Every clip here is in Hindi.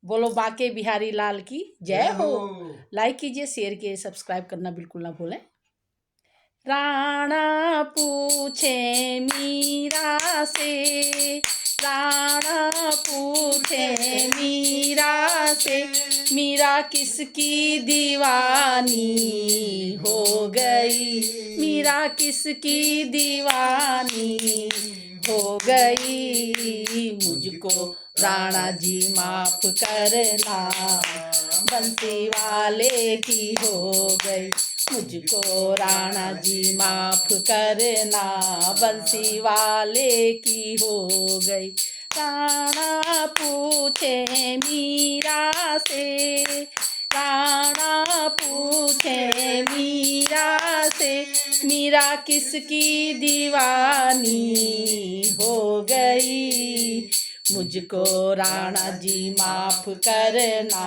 बोलो बाके बिहारी लाल की जय हो। लाइक कीजिए, शेयर कीजिए, सब्सक्राइब करना बिल्कुल ना भूलें। राणा पूछे मीरा से, राणा पूछे मीरा से, मीरा किसकी दीवानी हो गई, मीरा किसकी दीवानी हो गई। मुझको राणा जी माफ करना, बंसी वाले की हो गई। मुझको राणा जी माफ करना, बंसी वाले की हो गई। राणा पूछे मीरा से, राणा पूछे मीरा से, मीरा किसकी दीवानी हो गई। मुझको राणा जी माफ करना,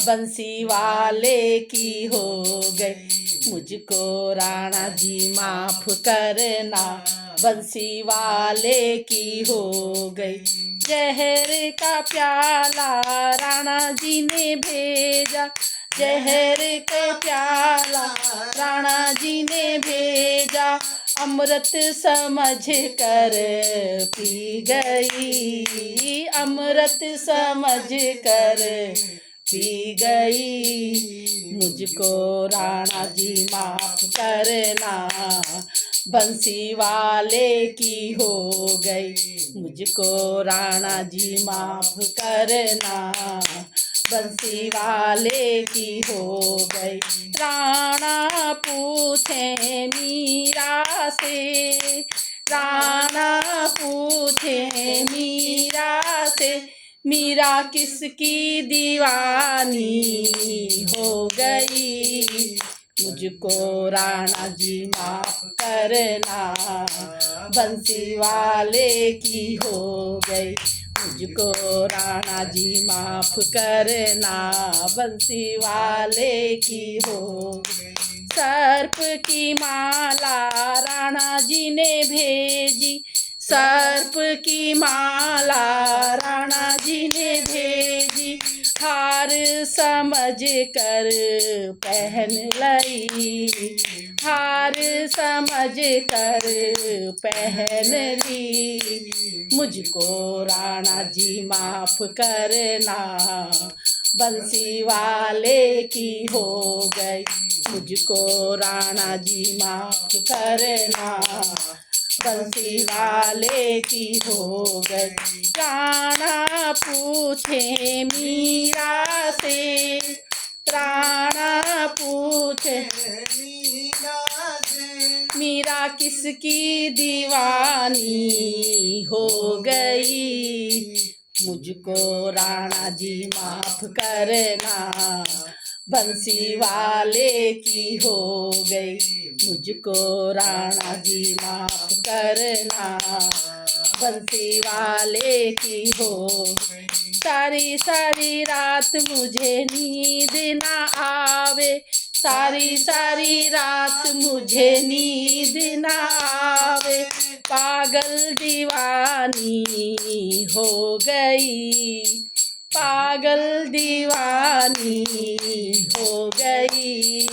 बंसी वाले की हो गई। मुझको राणा जी माफ करना, बंसी वाले की हो गई। जहर का प्याला राणा जी ने भेजा, जहर का प्याला राणा जी ने भेजा, अमृत समझ कर पी गई, अमृत समझ कर पी गई। मुझको राणा जी माफ करना, बंसी वाले की हो गई। मुझको राणा जी माफ करना, बंसी वाले की हो गई। राणा पूछे मीरा से, राणा पूछे मीरा से, मीरा किसकी दीवानी हो गई। मुझको राणा जी माफ करना, बंसी वाले की हो गई। मुझको राणा जी माफ करना, बंसी वाले की हो गई। सर्प की माला राणा जी ने भेजी, सर्प की माला राणा जी ने भेजी, हार समझ कर पहन लई, हार समझ कर पहन ली। मुझको राणा जी माफ करना, बंसी वाले की हो गई। मुझको राणा जी माफ करना, बंसी वाले की हो गई। राणा पूछे मीरा से, राणा पूछे मीरा से, मीरा किसकी दीवानी हो गई। मुझको राणा जी माफ करना, बंसी वाले की हो गई। मुझको राणा जी माफ करना, बंसी वाले की हो गई। सारी सारी रात मुझे नींद ना आवे, सारी सारी रात मुझे नींद ना आवे, पागल दीवानी हो गई, पागल दीवानी हो गई।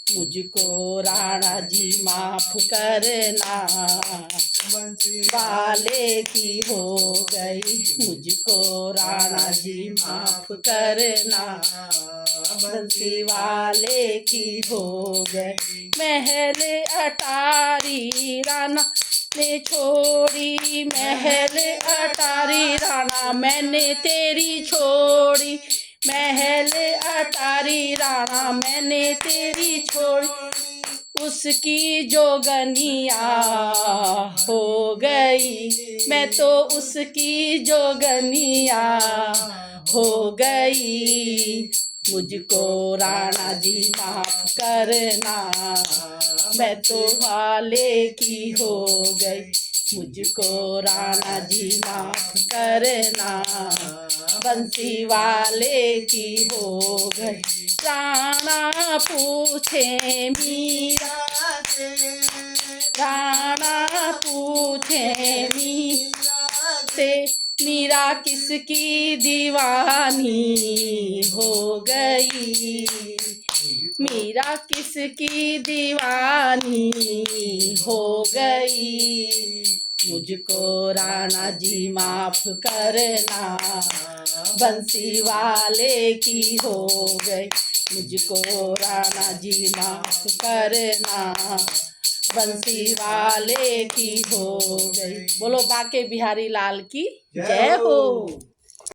मुझको राणा जी माफ करना, बंसी वाले की हो गई। मुझको राणा जी माफ करना, बंसी वाले की हो गई। महल अटारी राणा ने छोड़ी, महल अटारी राणा मैंने तेरी छोड़ी, महल अटारी राणा मैंने तेरी छोड़ी, उसकी जोगनिया हो गई, मैं तो उसकी जोगनिया हो गई। मुझको राणा जी माफ करना, मैं तो वाले की हो गई। मुझको राणा जी माफ करना, बंसी वाले की हो गई। राणा पूछे मीरा से, राणा पूछे मीरा से, मीरा किसकी दीवानी मीरा किसकी दीवानी हो गई, मुझको राणा जी माफ करना, बंसी वाले की हो गई, मुझको राणा जी माफ करना, बंसी वाले की हो गई। बोलो बाके बिहारी लाल की जय हो।